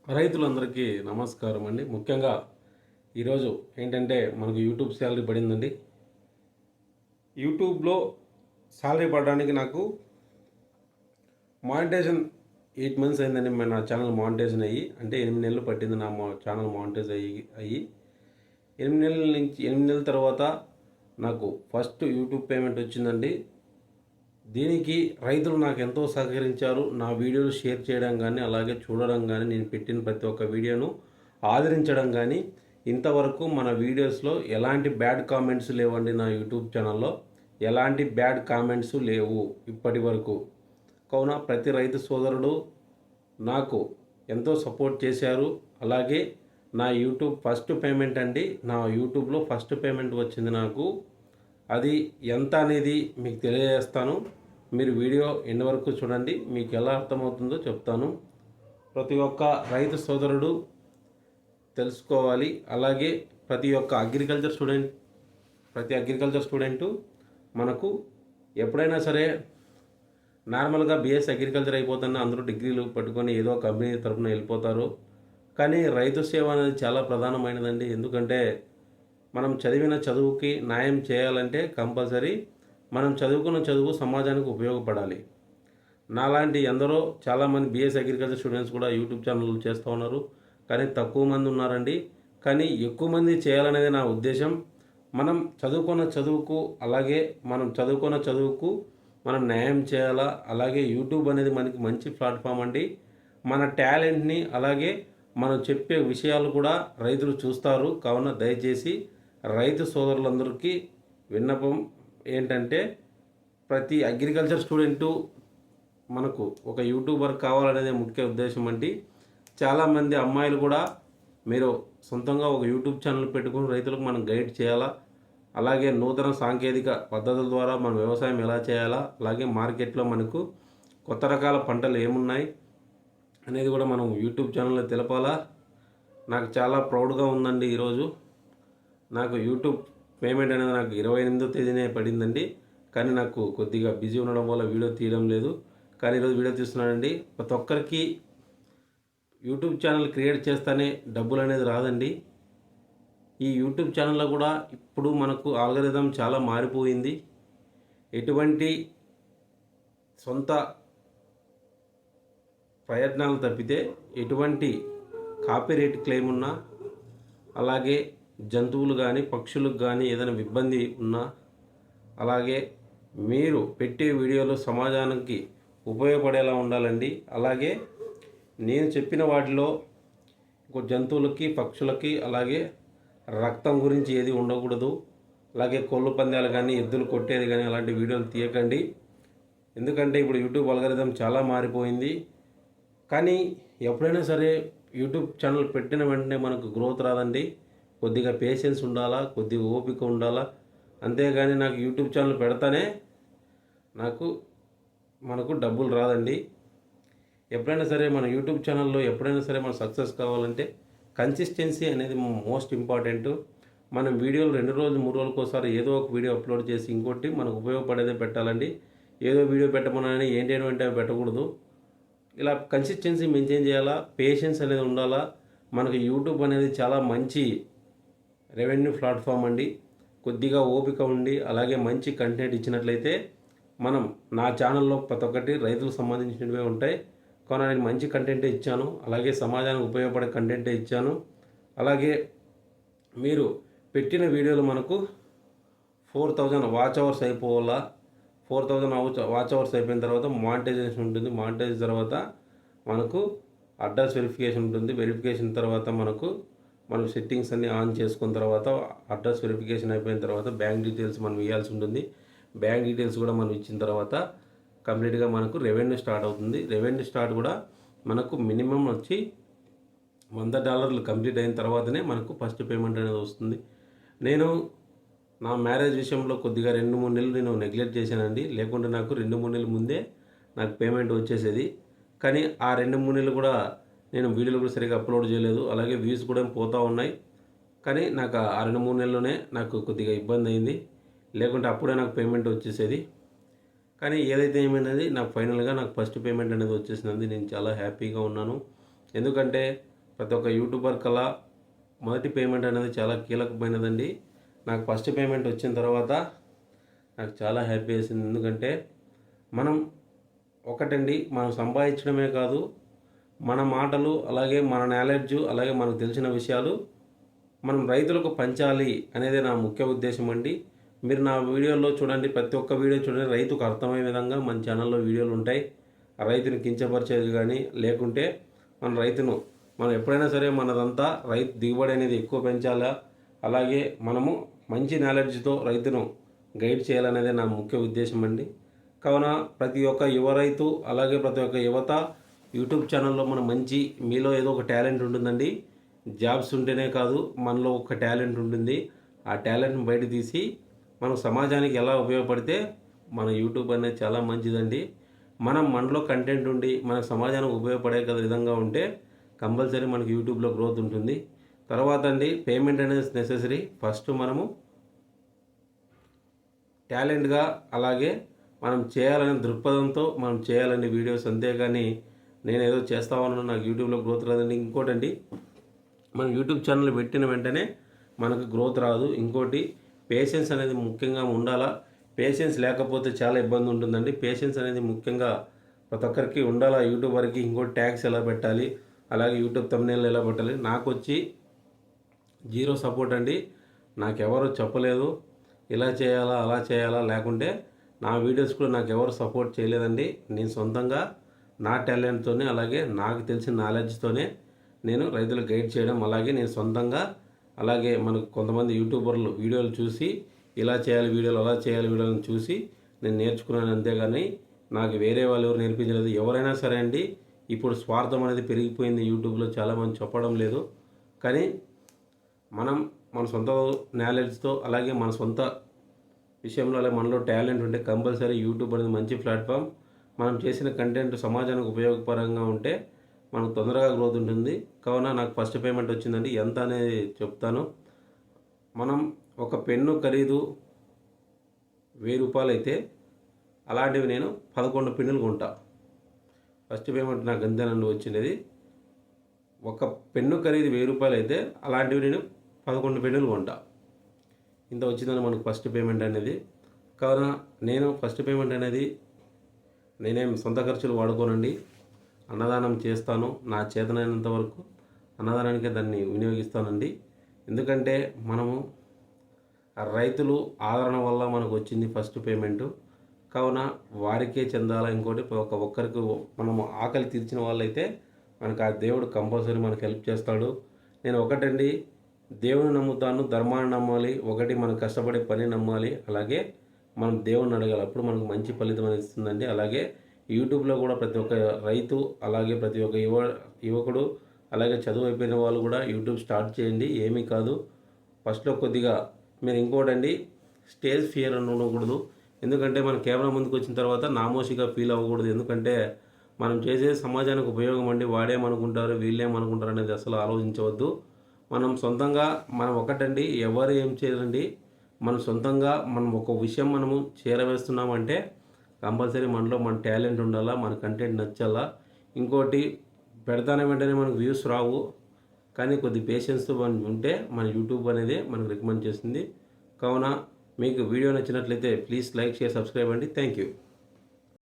రైతులందరికీ నమస్కారం అండి. ముఖ్యంగా ఈరోజు ఏంటంటే మనకు యూట్యూబ్ శాలరీ పడిందండి. యూట్యూబ్లో శాలరీ పడడానికి నాకు మానిటైజేషన్ 8 మంత్స్ అయిందండి. నా ఛానల్ మానిటైజేషన్ అయ్యి, అంటే 8 నెలలు పట్టింది నా ఛానల్ మానిటైజ్ అయ్యి 8 నెలల తర్వాత నాకు ఫస్ట్ యూట్యూబ్ పేమెంట్ వచ్చిందండి. దీనికి రైతులు నాకు ఎంతో సహకరించారు. నా వీడియోలు షేర్ చేయడం కానీ, అలాగే చూడడం కానీ, నేను పెట్టిన ప్రతి ఒక్క వీడియోను ఆదరించడం కానీ, ఇంతవరకు మన వీడియోస్లో ఎలాంటి బ్యాడ్ కామెంట్స్ లేవండి. నా యూట్యూబ్ ఛానల్లో ఎలాంటి బ్యాడ్ కామెంట్స్ లేవు ఇప్పటి వరకు. కావున ప్రతి రైతు సోదరుడు నాకు ఎంతో సపోర్ట్ చేశారు. అలాగే నా యూట్యూబ్ ఫస్ట్ పేమెంట్ అండి, నా యూట్యూబ్లో ఫస్ట్ పేమెంట్ వచ్చింది నాకు. అది ఎంత అనేది మీకు తెలియజేస్తాను. మీరు వీడియో ఎండ్ వరకు చూడండి, మీకు ఎలా అర్థమవుతుందో చెప్తాను. ప్రతి ఒక్క రైతు సోదరుడు తెలుసుకోవాలి. అలాగే ప్రతి అగ్రికల్చర్ స్టూడెంటు మనకు ఎప్పుడైనా సరే నార్మల్గా బీఎస్సీ అగ్రికల్చర్ అయిపోతున్నా అందరూ డిగ్రీలు పట్టుకొని ఏదో కంపెనీ తరఫున వెళ్ళిపోతారు. కానీ రైతు సేవ అనేది చాలా ప్రధానమైనదండి. ఎందుకంటే మనం చదివిన చదువుకి న్యాయం చేయాలంటే కంపల్సరీ మనం చదువుకున్న చదువు సమాజానికి ఉపయోగపడాలి. నాలాంటి ఎందరో చాలామంది బీఎస్సీ అగ్రికల్చర్ స్టూడెంట్స్ కూడా యూట్యూబ్ ఛానల్ చేస్తూ ఉన్నారు. కానీ తక్కువ మంది ఉన్నారండి. కానీ ఎక్కువ మంది చేయాలనేది నా ఉద్దేశం. మనం చదువుకున్న చదువుకు మనం న్యాయం చేయాలా. అలాగే యూట్యూబ్ అనేది మనకి మంచి ప్లాట్ఫామ్ అండి. మన టాలెంట్ని అలాగే మనం చెప్పే విషయాలు కూడా రైతులు చూస్తారు. కావున దయచేసి రైతు సోదరులందరికీ విన్నపం ఏంటంటే, ప్రతి అగ్రికల్చర్ స్టూడెంటు మనకు ఒక యూట్యూబర్ కావాలనేది ముఖ్య ఉద్దేశం అండి. చాలామంది అమ్మాయిలు కూడా మీరు సొంతంగా ఒక యూట్యూబ్ ఛానల్ పెట్టుకుని రైతులకు మనం గైడ్ చేయాలా. అలాగే నూతన సాంకేతిక పద్ధతుల ద్వారా మనం వ్యవసాయం ఎలా చేయాలా, అలాగే మార్కెట్లో మనకు కొత్త రకాల పంటలు ఏమున్నాయి అనేది కూడా మనం యూట్యూబ్ ఛానల్లో తెలపాలా. నాకు చాలా ప్రౌడ్గా ఉందండి. ఈరోజు నాకు యూట్యూబ్ పేమెంట్ అనేది నాకు 28వ తేదీనే పడిందండి. కానీ నాకు కొద్దిగా బిజీ ఉండడం వల్ల వీడియో తీయడం లేదు. కానీ ఈరోజు వీడియో తీస్తున్నానండి. ప్రతి ఒక్కరికి యూట్యూబ్ ఛానల్ క్రియేట్ చేస్తేనే డబ్బులు అనేది రాదండి. ఈ యూట్యూబ్ ఛానల్లో కూడా ఇప్పుడు మనకు ఆల్గరిథం చాలా మారిపోయింది. ఎటువంటి సొంత ప్రయత్నాలు తప్పితే ఎటువంటి కాపీరైట్ క్లెయిమ్ ఉన్నా, అలాగే జంతువులు కానీ పక్షులకు కానీ ఏదైనా ఇబ్బంది ఉన్నా, అలాగే మీరు పెట్టే వీడియోలు సమాజానికి ఉపయోగపడేలా ఉండాలండి. అలాగే నేను చెప్పిన వాటిలో జంతువులకి పక్షులకి అలాగే రక్తం గురించి ఏది ఉండకూడదు. అలాగే కోళ్ళ పందాలు కానీ ఎద్దులు కొట్టేది కానీ అలాంటి వీడియోలు తీయకండి. ఎందుకంటే ఇప్పుడు యూట్యూబ్ అల్గోరిథం చాలా మారిపోయింది. కానీ ఎప్పుడైనా సరే యూట్యూబ్ ఛానల్ పెట్టిన వెంటనే మనకు గ్రోత్ రాదండి. కొద్దిగా పేషెన్స్ ఉండాలా, కొద్దిగా ఓపిక ఉండాలా. అంతేగాని నాకు యూట్యూబ్ ఛానల్ పెడతానే మనకు డబ్బులు రాదండి. ఎప్పుడైనా సరే మన యూట్యూబ్ ఛానల్లో ఎప్పుడైనా సరే మన సక్సెస్ కావాలంటే కన్సిస్టెన్సీ అనేది మోస్ట్ ఇంపార్టెంట్. మనం వీడియోలు 2 రోజులు 3 రోజులకోసారి ఏదో ఒక వీడియో అప్లోడ్ చేసి ఇంకోటి మనకు ఉపయోగపడేదే పెట్టాలండి. ఏదో వీడియో పెట్టమని ఏంటంటే పెట్టకూడదు. ఇలా కన్సిస్టెన్సీ మెయింటైన్ చేయాలా, పేషెన్స్ అనేది ఉండాలా. మనకు యూట్యూబ్ అనేది చాలా మంచి రెవెన్యూ ప్లాట్ఫామ్ అండి. కొద్దిగా ఓపిక ఉండి అలాగే మంచి కంటెంట్ ఇచ్చినట్లయితే నా ఛానల్లో ప్రతి ఒక్కటి రైతులకు సంబంధించినవే ఉంటాయి. కానీ నేను మంచి కంటెంటే ఇచ్చాను, అలాగే సమాజానికి ఉపయోగపడే కంటెంటే ఇచ్చాను. అలాగే మీరు పెట్టిన వీడియోలు మనకు 4000 వాచ్ అవర్స్ అయిపోవాలా. 4000 వాచ్ అవర్స్ అయిపోయిన తర్వాత మానిటైజేషన్ ఉంటుంది. మానిటైజ్ తర్వాత మనకు అడ్రస్ వెరిఫికేషన్ ఉంటుంది. వెరిఫికేషన్ తర్వాత మనం సెట్టింగ్స్ అన్నీ ఆన్ చేసుకున్న తర్వాత అడ్రస్ వెరిఫికేషన్ అయిపోయిన తర్వాత బ్యాంక్ డీటెయిల్స్ మనం ఇవ్వాల్సి ఉంటుంది. బ్యాంక్ డీటెయిల్స్ కూడా మనం ఇచ్చిన తర్వాత కంప్లీట్గా మనకు రెవెన్యూ స్టార్ట్ అవుతుంది. రెవెన్యూ స్టార్ట్ కూడా మనకు మినిమం వచ్చి $100 కంప్లీట్ అయిన తర్వాతనే మనకు ఫస్ట్ పేమెంట్ అనేది వస్తుంది. నేను నా మ్యారేజ్ విషయంలో కొద్దిగా 2-3 నెలలు నేను నెగ్లెక్ట్ చేశానండి. లేకుంటే నాకు 2-3 నెలల ముందే నాకు పేమెంట్ వచ్చేసేది. కానీ ఆ 2-3 నెలలు కూడా నేను వీడియోలు కూడా సరిగా అప్లోడ్ చేయలేదు. అలాగే వ్యూస్ కూడా పోతూ ఉన్నాయి. కానీ నాకు ఆ 2-3 నెలల్లోనే నాకు కొద్దిగా ఇబ్బంది అయింది. లేకుంటే అప్పుడే నాకు పేమెంట్ వచ్చేసేది. కానీ ఏదైతే ఏమైనది నాకు ఫైనల్గా నాకు ఫస్ట్ పేమెంట్ అనేది వచ్చేసింది. నేను చాలా హ్యాపీగా ఉన్నాను. ఎందుకంటే ప్రతి ఒక్క యూట్యూబర్ కల్లా మొదటి పేమెంట్ అనేది చాలా కీలకమైనదండి. నాకు ఫస్ట్ పేమెంట్ వచ్చిన తర్వాత నాకు చాలా హ్యాపీ వేసింది. ఎందుకంటే మనం మనం సంపాదించడమే కాదు, మన మాటలు అలాగే మన నాలెడ్జ్ అలాగే మనకు తెలిసిన విషయాలు మనం రైతులకు పంచాలి అనేది నా ముఖ్య ఉద్దేశం అండి. మీరు నా వీడియోలో చూడండి, ప్రతి ఒక్క వీడియో చూడండి, రైతుకు అర్థమయ్యే విధంగా మన ఛానల్లో వీడియోలు ఉంటాయి. ఆ రైతుని కించపరిచేది కానీ లేకుంటే మనం ఎప్పుడైనా సరే మనదంతా రైతు దిగుబడి అనేది ఎక్కువ పెంచాలా, అలాగే మనము మంచి నాలెడ్జ్తో రైతును గైడ్ చేయాలనేదే నా ముఖ్య ఉద్దేశం అండి. కావున ప్రతి ఒక్క యువ రైతు అలాగే ప్రతి ఒక్క యువత యూట్యూబ్ ఛానల్లో మీలో ఏదో ఒక టాలెంట్ ఉంటుందండి. జాబ్స్ ఉంటేనే కాదు, మనలో ఒక టాలెంట్ ఉంటుంది. ఆ టాలెంట్ని బయట తీసి మనం సమాజానికి ఎలా ఉపయోగపడితే మన యూట్యూబ్ అనేది చాలా మంచిదండి. మనలో కంటెంట్ ఉండి మన సమాజానికి ఉపయోగపడే విధంగా ఉంటే కంపల్సరీ మనకి యూట్యూబ్లో గ్రోత్ ఉంటుంది. తర్వాత పేమెంట్ అనేది నెసెసరీ. ఫస్ట్ మనము టాలెంట్గా అలాగే మనం చేయాలనే దృక్పథంతో మనం చేయాలని వీడియోస్, అంతేగాని నేను ఏదో చేస్తామన్నా నాకు యూట్యూబ్లో గ్రోత్ రాదండి. ఇంకోటండి, మనం యూట్యూబ్ ఛానల్ పెట్టిన వెంటనే మనకు గ్రోత్ రాదు. ఇంకోటి, పేషెన్స్ అనేది ముఖ్యంగా ఉండాలా. పేషెన్స్ లేకపోతే చాలా ఇబ్బంది ఉంటుందండి. పేషెన్స్ అనేది ముఖ్యంగా ప్రతి ఒక్కరికి ఉండాలా యూట్యూబర్కి. ఇంకోటి, ట్యాగ్స్ ఎలా పెట్టాలి, అలాగే యూట్యూబ్ థంబ్నెయిల్ ఎలా పెట్టాలి. నాకు వచ్చి జీరో సపోర్ట్ అండి. నాకెవరు చెప్పలేదు ఇలా చేయాలా అలా చేయాలా, లేకుంటే నా వీడియోస్ కూడా నాకు ఎవరు సపోర్ట్ చేయలేదండి. నేను సొంతంగా నా టాలెంట్తోనే అలాగే నాకు తెలిసిన నాలెడ్జ్తోనే నేను రైతులకు గైడ్ చేయడం, అలాగే నేను సొంతంగా, అలాగే మనకు కొంతమంది యూట్యూబర్లు వీడియోలు చూసి ఇలా చేయాలి వీడియోలు అలా చేయాలి వీడియోలను చూసి నేను నేర్చుకున్నాను. అంతేగాని నాకు వేరే వాళ్ళు ఎవరు నేర్పించలేదు. ఎవరైనా సరే అండి, ఇప్పుడు స్వార్థం అనేది పెరిగిపోయింది యూట్యూబ్లో, చాలామంది చెప్పడం లేదు. కానీ మన సొంత నాలెడ్జ్తో అలాగే మన సొంత విషయంలో అలాగే మనలో టాలెంట్ ఉంటే కంపల్సరీ యూట్యూబ్ అనేది మంచి ప్లాట్ఫామ్. మనం చేసిన కంటెంట్ సమాజానికి ఉపయోగపరంగా ఉంటే మనకు తొందరగా గ్రోత్ ఉంటుంది. కావున నాకు ఫస్ట్ పేమెంట్ వచ్చిందండి. ఎంత అనేది చెప్తాను. మనం ఒక పెన్ను ఖరీదు 1000 రూపాయలు అయితే అలాంటివి నేను 11 పెన్నులు కొంటా. ఫస్ట్ పేమెంట్ నాకు అంతేనండి వచ్చినది. ఒక పెన్ను ఖరీదు 1000 రూపాయలు అయితే అలాంటివి నేను 11 పెన్నులు కొంటా. ఇంత వచ్చిందని మనకు ఫస్ట్ పేమెంట్ అనేది. కావున నేను ఫస్ట్ పేమెంట్ అనేది నేనేం సొంత ఖర్చులు వాడుకోనండి. అన్నదానం చేస్తాను. నా చేతనైనంత వరకు అన్నదానానికే దాన్ని వినియోగిస్తానండి. ఎందుకంటే మనము రైతులు ఆదరణ వల్ల మనకు వచ్చింది ఫస్ట్ పేమెంటు. కావున వారికే చెందాలా. ఇంకోటి, ఒక్కరికి మనము ఆకలి తీర్చిన వాళ్ళైతే మనకు ఆ దేవుడు కంపల్సరీ మనకు హెల్ప్ చేస్తాడు. నేను ఒకటండి, దేవుని నమ్ముతాను, ధర్మాన్ని నమ్మాలి. ఒకటి, మనం కష్టపడే పని నమ్మాలి. అలాగే మనం దేవుని అడగాలి, అప్పుడు మనకు మంచి ఫలితం అనేది ఇస్తుందండి. అలాగే యూట్యూబ్లో కూడా ప్రతి ఒక్క రైతు అలాగే ప్రతి ఒక్క యువకుడు అలాగే చదువు అయిపోయిన వాళ్ళు కూడా యూట్యూబ్ స్టార్ట్ చేయండి. ఏమీ కాదు. ఫస్ట్లో కొద్దిగా మీరు ఇంకోటండి, స్టేజ్ ఫియర్ అని ఉండకూడదు. ఎందుకంటే మన కెమెరా ముందుకు వచ్చిన తర్వాత నామోషిగా ఫీల్ అవ్వకూడదు. ఎందుకంటే మనం చేసే సమాజానికి ఉపయోగం అండి. వాడేమనుకుంటారు వీళ్ళేమనుకుంటారు అనేది అసలు ఆలోచించవద్దు. మనం ఒకటండి, ఎవరు ఏం చేయరండి. మనం సొంతంగా ఒక విషయం మనము చేరవేస్తున్నామంటే కంపల్సరీ మనలో మన టాలెంట్ ఉండాలా, మన కంటెంట్ నచ్చాలా. ఇంకోటి, పెడతానే వెంటనే మనకు వ్యూస్ రావు, కానీ కొద్ది పేషెన్స్తో ఉంటే మన యూట్యూబ్ అనేది మనకు రికమెండ్ చేస్తుంది. కావున మీకు వీడియో నచ్చినట్లయితే ప్లీజ్ లైక్, షేర్, సబ్స్క్రైబ్ అండి. Thank you.